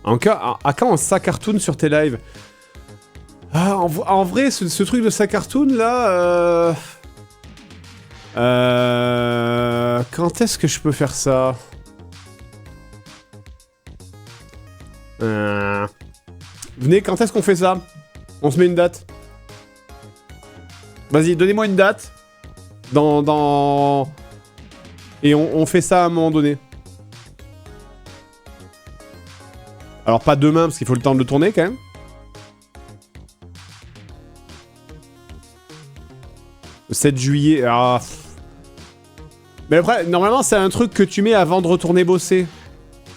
À quand un sac cartoon sur tes lives? Ah, en vrai, ce truc de sac cartoon là... Quand est-ce que je peux faire ça? Venez, quand est-ce qu'on fait ça? On se met une date. Vas-y, donnez-moi une date. Et on fait ça à un moment donné. Alors pas demain, parce qu'il faut le temps de le tourner, quand même. Le 7 juillet... Ah... Mais après, normalement, c'est un truc que tu mets avant de retourner bosser.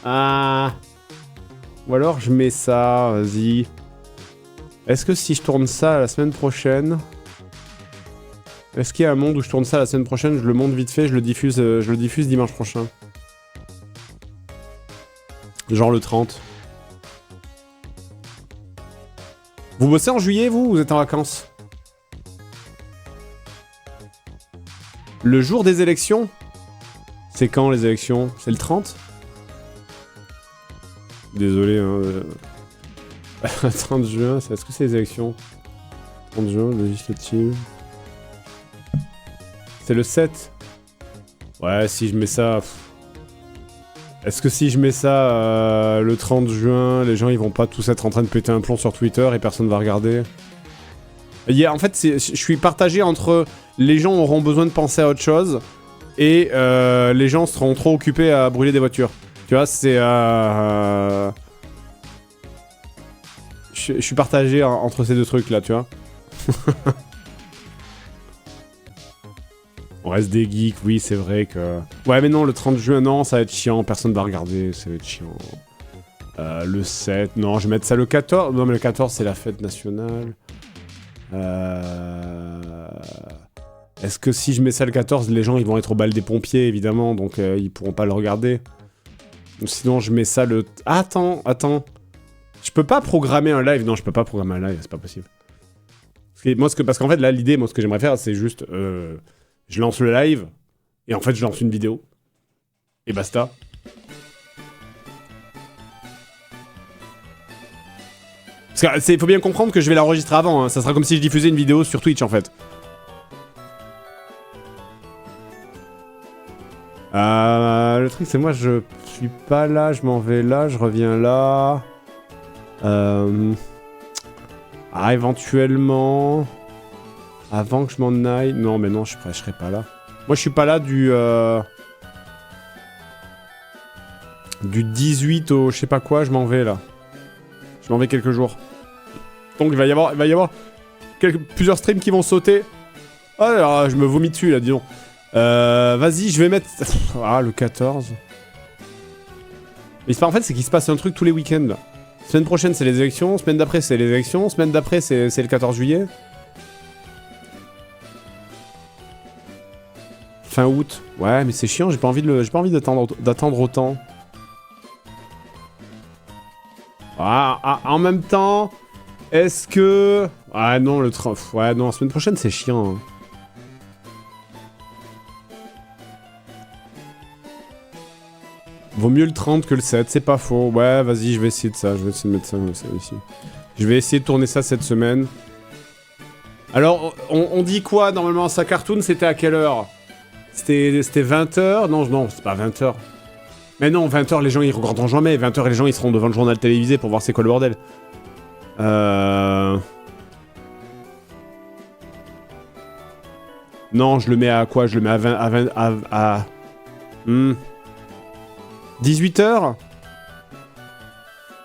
Ah... Ou alors, je mets ça, vas-y. Est-ce que si je tourne ça la semaine prochaine... Est-ce qu'il y a un monde où je tourne ça la semaine prochaine, je le monte vite fait, je le diffuse dimanche prochain. Genre le 30. Vous bossez en juillet, vous, ou vous êtes en vacances? Le jour des élections? C'est quand les élections? C'est le 30? Désolé, hein. 30 juin, est-ce que c'est les élections? 30 juin, législative... C'est le 7. Ouais, si je mets ça... Est-ce que si je mets ça le 30 juin, les gens ils vont pas tous être en train de péter un plomb sur Twitter et personne va regarder? En fait, je suis partagé entre les gens auront besoin de penser à autre chose et les gens seront trop occupés à brûler des voitures. Tu vois, c'est... Je suis partagé entre ces deux trucs là, tu vois. On reste des geeks, oui, c'est vrai que... Ouais, mais non, le 30 juin, non, ça va être chiant, personne va regarder, ça va être chiant. Le 7, non, je vais mettre ça le 14. Non, mais le 14, c'est la fête nationale. Est-ce que si je mets ça le 14, les gens, ils vont être au bal des pompiers, évidemment, donc ils pourront pas le regarder. Sinon, je mets ça le... Attends. Je peux pas programmer un live. Non, je peux pas programmer un live, c'est pas possible. Parce qu'en fait, là, l'idée, moi, ce que j'aimerais faire, c'est juste... Je lance le live, et en fait, je lance une vidéo. Et basta. Parce que faut bien comprendre que je vais l'enregistrer avant, hein. Ça sera comme si je diffusais une vidéo sur Twitch, en fait. Le truc, c'est moi, je suis pas là, je m'en vais là, je reviens là. Éventuellement... Avant que je m'en aille... Non, mais non, je serai pas là. Moi, je suis pas là du 18 au je sais pas quoi, je m'en vais, là. Je m'en vais quelques jours. Donc, il va y avoir plusieurs streams qui vont sauter. Oh là là, je me vomis dessus, là, dis donc. Vas-y, je vais mettre... le 14. Mais en fait, c'est qu'il se passe un truc tous les week-ends, là. Semaine prochaine, c'est les élections. Semaine d'après, c'est les élections. Semaine d'après, c'est le 14 juillet. Fin août. Ouais, mais c'est chiant, j'ai pas envie d'attendre autant. En même temps, est-ce que... Ah non, le 30... Ouais, non, la semaine prochaine, c'est chiant. Hein. Vaut mieux le 30 que le 7, c'est pas faux. Ouais, vas-y, je vais essayer de ça. Je vais essayer de mettre ça ici. Je vais essayer de tourner ça cette semaine. Alors, on dit quoi, normalement, sa cartoon, c'était à quelle heure? C'était 20h? Non, c'est pas 20h. Mais non, 20h, les gens, ils regarderont jamais. 20h, les gens, ils seront devant le journal télévisé pour voir c'est quoi le bordel. Non, je le mets à quoi? Je le mets à 18h?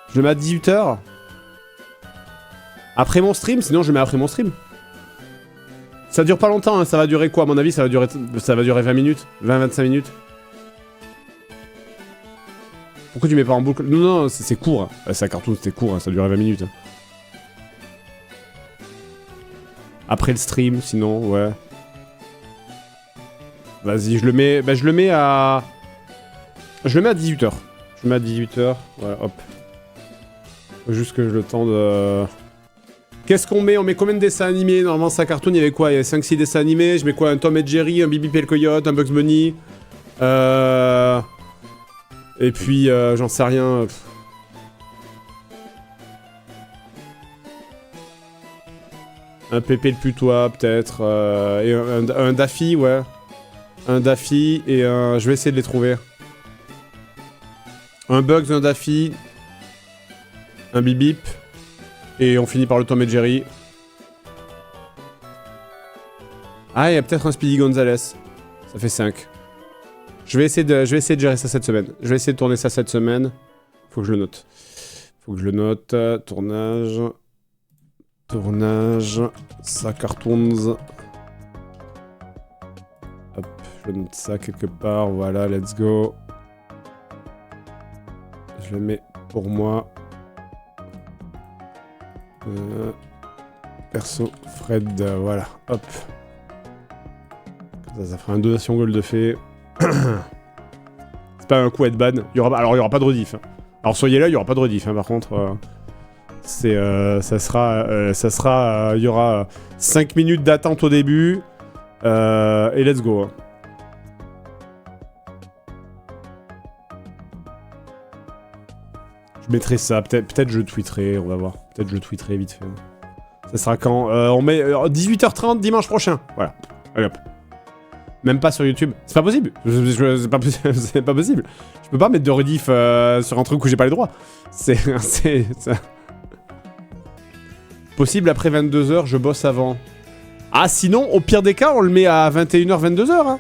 Je le mets à 18h? Après mon stream? Sinon, je le mets après mon stream. Ça dure pas longtemps, hein. Ça va durer quoi? À mon avis, ça va durer 20 minutes. 20-25 minutes. Pourquoi tu mets pas en boucle? Non, c'est court. Ça cartoon, c'était court, hein. Ça durait 20 minutes. Hein. Après le stream, sinon, ouais. Vas-y, je le mets à... Je le mets à 18h. Je le mets à 18h. Ouais, hop. Faut juste que je le temps de... Qu'est-ce qu'on met? On met combien de dessins animés? Normalement, sa cartoon, il y avait quoi? Il y avait 5-6 dessins animés. Je mets quoi? Un Tom et Jerry, un Bibi et le Coyote, un Bugs Bunny. Et puis, j'en sais rien. Un PP le putois, peut-être. Et un Daffy, ouais. Un Daffy et un... Je vais essayer de les trouver. Un Bugs, un Daffy. Un Bip Bip. Et on finit par le Tom et Jerry. Ah, il y a peut-être un Speedy Gonzales. Ça fait 5. Je vais essayer de gérer ça cette semaine. Je vais essayer de tourner ça cette semaine. Faut que je le note. Faut que je le note. Tournage. Tournage. Ça cartoons. Hop, je note ça quelque part. Voilà, let's go. Je le mets pour moi. Perso, Fred, voilà. Hop. Ça fera un donation gold de fée. C'est pas un coup à être ban. Alors, il y aura pas de rediff. Hein. Alors, soyez là, il y aura pas de rediff. Hein, par contre, ça sera. Il y aura 5 minutes d'attente au début. Et let's go. Hein. Je mettrai ça. Peut-être je tweeterai. On va voir. Peut-être je tweeterai vite fait. Ça sera quand on met 18h30 dimanche prochain. Voilà. Allez hop. Même pas sur YouTube. C'est pas possible. C'est pas possible. Je peux pas mettre de rediff sur un truc où j'ai pas les droits. C'est possible après 22h, je bosse avant. Ah, sinon, au pire des cas, on le met à 21h, 22h. Hein.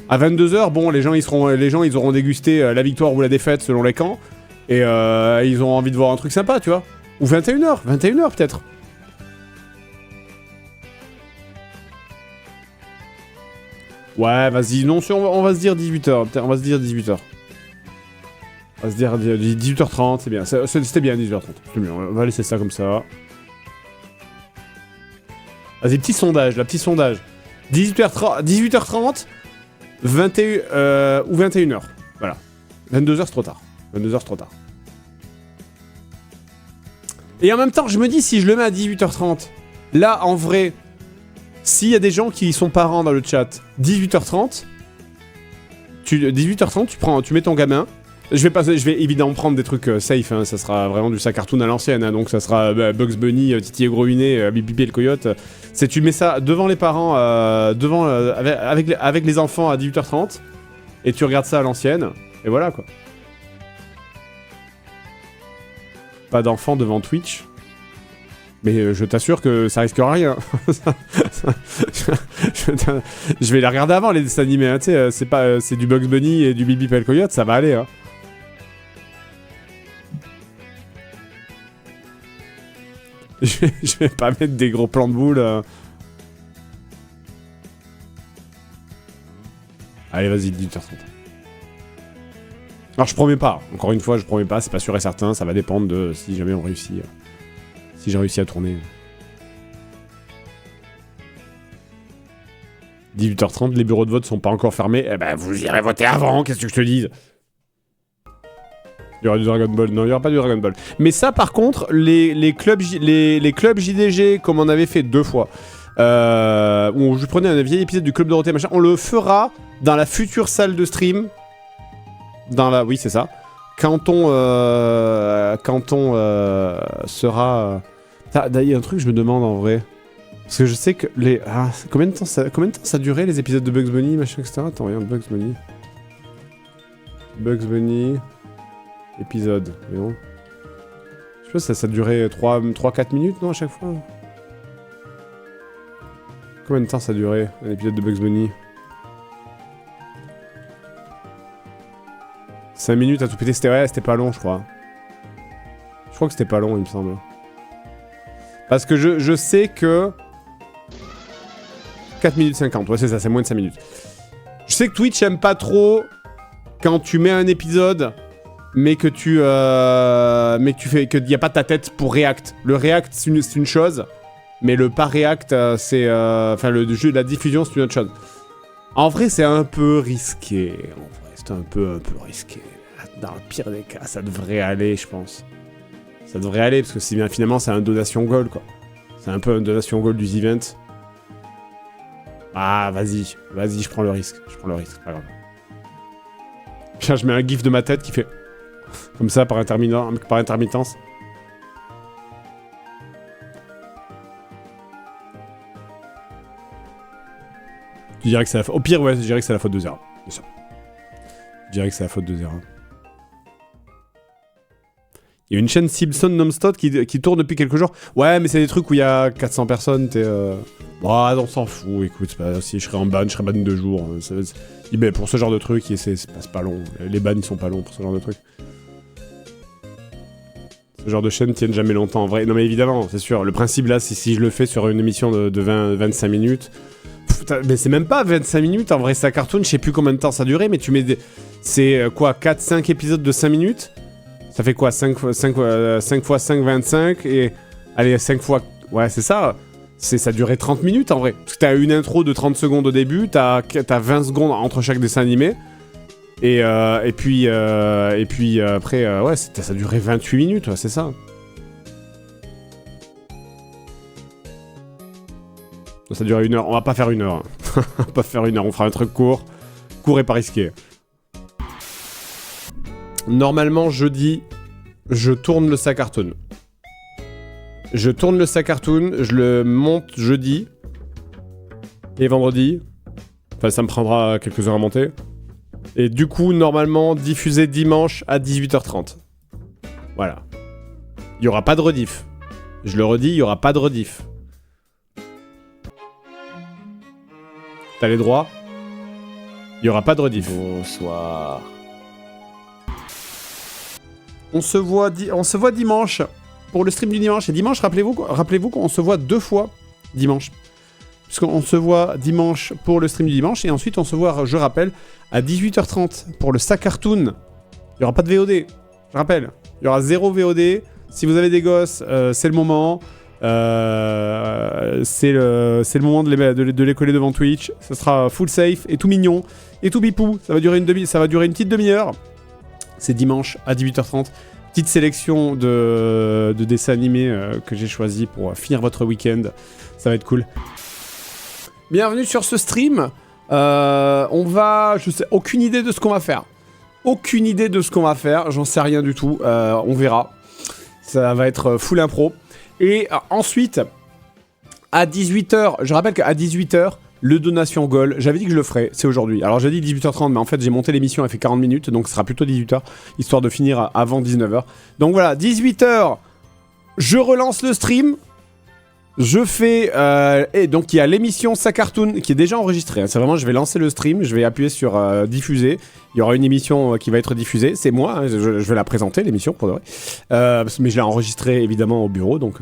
À 22h, bon, les gens ils auront dégusté la victoire ou la défaite selon les camps. Et ils ont envie de voir un truc sympa, tu vois. Ou 21h peut-être. Ouais, vas-y, non, on va se dire 18h. On va se dire 18h. On va se dire 18h30, c'est bien. C'était bien 18h30. C'est mieux, on va laisser ça comme ça. Vas-y, petit sondage, là, petit sondage. 18h30, 21 ou 21h. Voilà. 22h, c'est trop tard. 22h, c'est trop tard. Et en même temps, je me dis, si je le mets à 18h30, là, en vrai... S'il y a des gens qui sont parents dans le chat, 18h30, tu mets ton gamin. Je vais évidemment prendre des trucs safe, hein, ça sera vraiment du sac cartoon à l'ancienne, hein, donc ça sera Bugs Bunny, Titi et Gros Minet, Bibi et le Coyote. Tu mets ça devant les parents, avec les enfants à 18h30, et tu regardes ça à l'ancienne, et voilà quoi. Pas d'enfants devant Twitch. Mais je t'assure que ça risquera rien. Je vais les regarder avant les dessins animés, hein, tu sais, c'est du Bugs Bunny et du Bibi et le Coyote, ça va aller. Hein. Je vais pas mettre des gros plans de boules. Allez, vas-y, 18h30. Alors je promets pas, encore une fois, je promets pas, c'est pas sûr et certain, ça va dépendre de si jamais on réussit. Si j'ai réussi à tourner. 18h30, les bureaux de vote sont pas encore fermés. Eh ben, vous irez voter avant, qu'est-ce que je te dise? Il y aura du Dragon Ball. Non, il y aura pas du Dragon Ball. Mais ça, par contre, les clubs JDG, comme on avait fait 2 fois, où je prenais un vieil épisode du Club Dorothée, machin, on le fera dans la future salle de stream. Oui, c'est ça. Quand on sera... Il y a un truc que je me demande en vrai. Parce que je sais que les... combien de temps ça durait les épisodes de Bugs Bunny, machin, etc. Attends, regarde, Bugs Bunny. Bugs Bunny... Épisode, mais non. Je pense que ça durait 3-4 minutes, non, à chaque fois. Combien de temps ça durait, un épisode de Bugs Bunny? 5 minutes à tout péter, c'était pas long, je crois. Je crois que c'était pas long, il me semble. Parce que je sais que... 4 minutes 50, ouais c'est ça, c'est moins de 5 minutes. Je sais que Twitch aime pas trop quand tu mets un épisode, mais que tu fais... qu'il n'y a pas ta tête pour react. Le react, c'est une chose, mais le pas react, c'est... Enfin, le jeu de la diffusion, c'est une autre chose. En vrai, c'est un peu risqué. En vrai, c'est un peu risqué. Dans le pire des cas, ça devrait aller, je pense. Ça devrait aller, parce que si bien finalement, c'est un donation goal, quoi. C'est un peu un donation goal du event. Ah, vas-y, je prends le risque. C'est pas grave. Putain, je mets un gif de ma tête qui fait... Comme ça, par intermittence. Tu dirais que c'est la faute... Au pire, ouais, je dirais que c'est la faute de Zera. C'est ça. Je dirais que c'est la faute de Zera. Il y a une chaîne Simpson non-stop qui tourne depuis quelques jours. Ouais, mais c'est des trucs où il y a 400 personnes, t'es... Bah, on s'en fout, écoute, si je serais en ban, je serais ban 2 jours. Mais pour ce genre de truc, c'est pas long. Les bans, ils sont pas longs pour ce genre de truc. Ce genre de chaînes tiennent jamais longtemps, en vrai. Non mais évidemment, c'est sûr. Le principe, là, c'est si je le fais sur une émission de 25 minutes... Mais c'est même pas 25 minutes, en vrai, ça cartoon, je sais plus combien de temps ça durait, mais tu mets des... C'est quoi, 4-5 épisodes de 5 minutes? Ça fait quoi, 5 fois 5, 25, et... Allez, 5 fois... Ouais, c'est ça. Ça durait 30 minutes, en vrai. Parce que t'as une intro de 30 secondes au début, t'as 20 secondes entre chaque dessin animé, et puis après, ouais, ça durait 28 minutes, ouais, c'est ça. Ça durait 1 heure. On va pas faire 1 heure. On va pas faire 1 heure. On fera un truc court. Court et pas risqué. Normalement, jeudi, je tourne le sac cartoon. Je tourne le sac cartoon. Je le monte jeudi. Et vendredi. Enfin, ça me prendra quelques heures à monter. Et du coup, normalement, diffusé dimanche à 18h30. Voilà. Il y aura pas de rediff. Je le redis, il y aura pas de rediff. T'as les droits. Il y aura pas de rediff. Bonsoir. On se voit dimanche pour le stream du dimanche. Et dimanche, rappelez-vous qu'on se voit 2 fois dimanche. Puisqu'on se voit dimanche pour le stream du dimanche. Et ensuite, on se voit, je rappelle, à 18h30 pour le sac cartoon. Il y aura pas de VOD. Je rappelle. Il y aura 0 VOD. Si vous avez des gosses, c'est le moment. C'est le moment de les coller devant Twitch. Ça sera full safe et tout mignon et tout bipou. Ça va durer une petite demi-heure. C'est dimanche à 18h30. Petite sélection de dessins animés que j'ai choisi pour finir votre week-end. Ça va être cool. Bienvenue sur ce stream. Je sais, aucune idée de ce qu'on va faire. Aucune idée de ce qu'on va faire. J'en sais rien du tout. On verra. Ça va être full impro. Et ensuite, à 18h, je rappelle qu'à 18h, le donation goal, j'avais dit que je le ferais, c'est aujourd'hui. Alors j'ai dit 18h30, mais en fait j'ai monté l'émission, elle fait 40 minutes, donc ce sera plutôt 18h, histoire de finir avant 19h. Donc voilà, 18h, je relance le stream, je fais... et donc il y a l'émission Sac Cartoon qui est déjà enregistrée. Hein. C'est vraiment, je vais lancer le stream, je vais appuyer sur diffuser. Il y aura une émission qui va être diffusée. C'est moi, hein, je vais la présenter, l'émission, pour de vrai. Mais je l'ai enregistrée évidemment au bureau, donc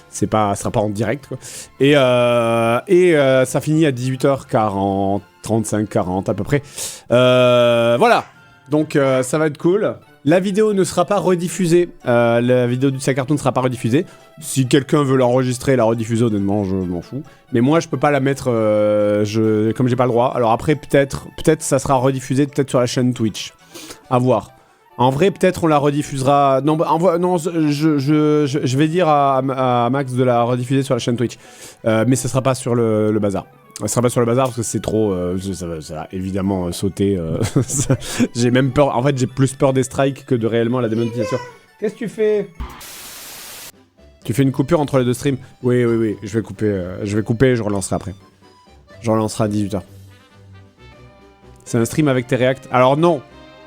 ça sera pas en direct, quoi. Et ça finit à 18h40, 35-40 à peu près. Voilà, donc ça va être cool. La vidéo ne sera pas rediffusée. La vidéo du sac cartoon ne sera pas rediffusée. Si quelqu'un veut l'enregistrer et la rediffuser, honnêtement, je m'en fous. Mais moi, je peux pas la mettre comme j'ai pas le droit. Alors après, peut-être ça sera rediffusé peut-être sur la chaîne Twitch. À voir. En vrai, peut-être on la rediffusera... Non, je vais dire à Max de la rediffuser sur la chaîne Twitch. Mais ça sera pas sur le bazar. Ça sera pas sur le bazar parce que c'est trop... ça va évidemment sauter. J'ai même peur... En fait, j'ai plus peur des strikes que de réellement la démonétisation. Qu'est-ce que tu fais ? Tu fais une coupure entre les deux streams ? Oui. Je vais couper et je relancerai après. Je relancerai à 18h. C'est un stream avec tes reacts. Alors non,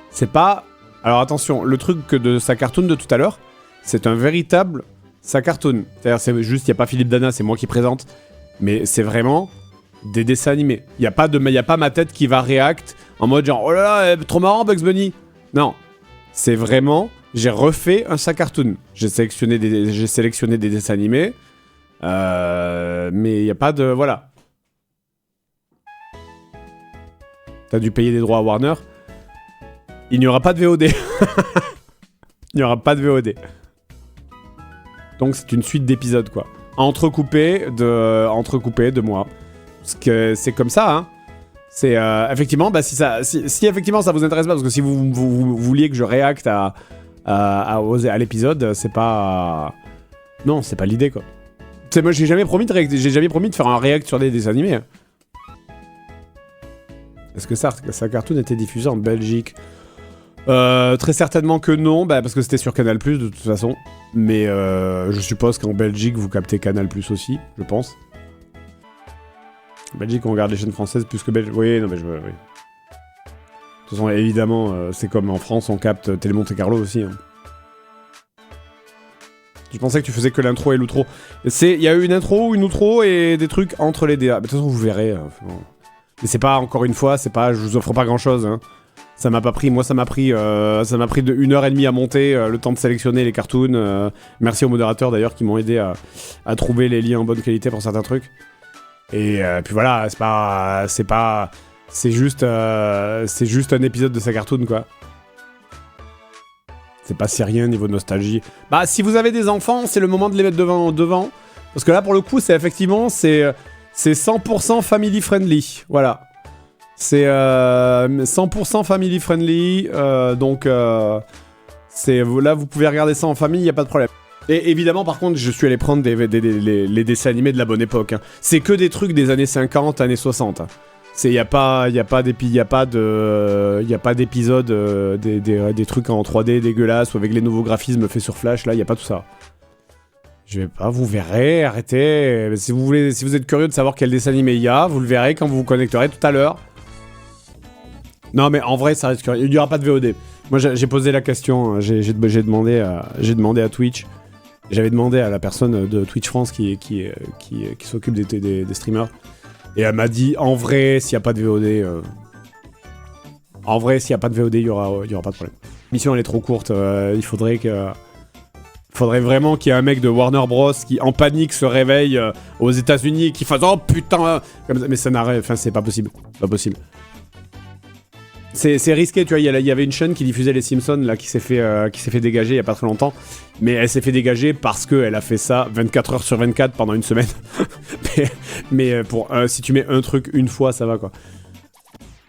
c'est pas... Alors attention, le truc de sa cartoon de tout à l'heure, c'est un véritable sa cartoon. C'est-à-dire, c'est juste, il n'y a pas Philippe Dana, c'est moi qui présente. Mais c'est vraiment des dessins animés. Il n'y a pas ma tête qui va react en mode genre, oh là là, trop marrant Bugs Bunny. Non, c'est vraiment, j'ai refait un sac cartoon. J'ai sélectionné des dessins animés. Mais il n'y a pas de... Voilà. T'as dû payer des droits à Warner. Il n'y aura pas de VOD. Il n'y aura pas de VOD. Donc c'est une suite d'épisodes, quoi. Entrecoupé de moi. Parce que c'est comme ça, hein. C'est effectivement, bah, si effectivement ça vous intéresse pas, parce que si vous vouliez que je réacte à l'épisode, c'est pas... Non, c'est pas l'idée, quoi. C'est moi, j'ai jamais promis de faire un react sur des dessins animés. Est-ce que sa cartoon était diffusé en Belgique ? Très certainement que non, bah, parce que c'était sur Canal+, de toute façon. Mais je suppose qu'en Belgique, vous captez Canal+, aussi, je pense. Belgique, on regarde les chaînes françaises plus que belges. Oui, non, mais je veux. Oui. De toute façon, évidemment, c'est comme en France, on capte Télé Monte Carlo aussi. Hein. Je pensais que tu faisais que l'intro et l'outro. Il y a eu une intro, une outro et des trucs entre les DA. De toute façon, vous verrez. Mais c'est pas, encore une fois, c'est pas, je vous offre pas grand chose. Hein. Ça m'a pas pris, moi ça m'a pris de 1h30 à monter, le temps de sélectionner les cartoons. Merci aux modérateurs d'ailleurs qui m'ont aidé à trouver les liens en bonne qualité pour certains trucs. Et puis voilà, c'est juste un épisode de sa cartoon quoi. C'est pas si rien niveau nostalgie. Bah si vous avez des enfants, c'est le moment de les mettre devant. Parce que là pour le coup, c'est effectivement, c'est 100% family friendly. Voilà. C'est 100% family friendly, donc là vous pouvez regarder ça en famille, y a pas de problème. Et évidemment par contre je suis allé prendre les dessins animés de la bonne époque. Hein. C'est que des trucs des années 50, années 60. Y a pas d'épisode des trucs en 3D dégueulasses ou avec les nouveaux graphismes faits sur Flash, là y a pas tout ça. Je vais pas, vous verrez, arrêtez. Si vous êtes curieux de savoir quel dessin animé il y a, vous le verrez quand vous vous connecterez tout à l'heure. Non mais en vrai ça reste curieux, il n'y aura pas de VOD. Moi j'ai posé la question, j'ai demandé à Twitch. J'avais demandé à la personne de Twitch France qui s'occupe des streamers. Et elle m'a dit en vrai s'il n'y a pas de VOD... il y aura pas de problème. La mission elle est trop courte, il faudrait vraiment qu'il y ait un mec de Warner Bros qui en panique se réveille aux États-Unis et qui fasse oh putain comme ça. Mais ça n'arrive, enfin c'est pas possible. C'est risqué, tu vois, il y avait une chaîne qui diffusait les Simpsons là qui s'est fait dégager il y a pas très longtemps, mais elle s'est fait dégager parce qu'elle a fait ça 24 heures sur 24 pendant une semaine. mais si tu mets un truc une fois, ça va quoi.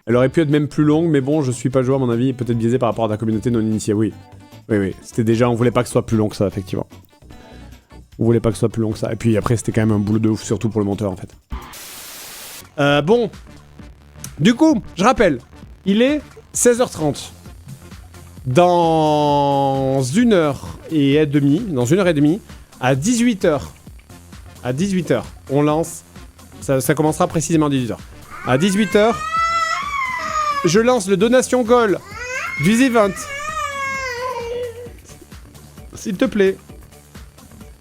Elle aurait pu être même plus longue, mais bon, je suis pas joueur à mon avis, peut-être biaisé par rapport à ta communauté non initiée, oui. Oui, c'était déjà, on voulait pas que ce soit plus long que ça, effectivement. On voulait pas que ce soit plus long que ça, et puis après c'était quand même un boulot de ouf, surtout pour le monteur en fait. Bon, du coup, je rappelle. Il est 16h30. Dans 1h30, à 18h, on lance, ça commencera précisément à 18h. À 18h, je lance le donation goal du event. S'il te plaît.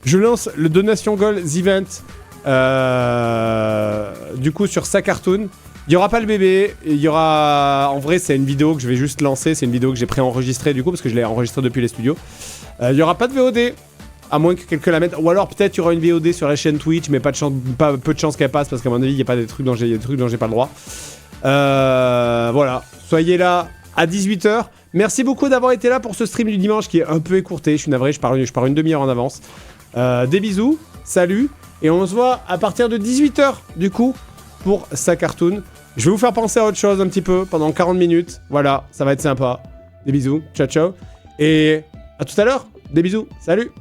Je lance le donation goal event, du coup sur sa cartoon. Il y aura pas le bébé, il y aura... En vrai, c'est une vidéo que je vais juste lancer, c'est une vidéo que j'ai préenregistrée du coup, parce que je l'ai enregistrée depuis les studios. Il y aura pas de VOD, à moins que quelqu'un la mette. Ou alors peut-être il y aura une VOD sur la chaîne Twitch, mais peu de chance qu'elle passe, parce qu'à mon avis, il y a pas des trucs dont j'ai pas le droit. Voilà, soyez là à 18h. Merci beaucoup d'avoir été là pour ce stream du dimanche qui est un peu écourté, je suis navré, je pars une demi-heure en avance. Des bisous, salut, et on se voit à partir de 18h, du coup, pour sa cartoon. Je vais vous faire penser à autre chose un petit peu pendant 40 minutes. Voilà, ça va être sympa. Des bisous, ciao ciao. Et à tout à l'heure. Des bisous, salut.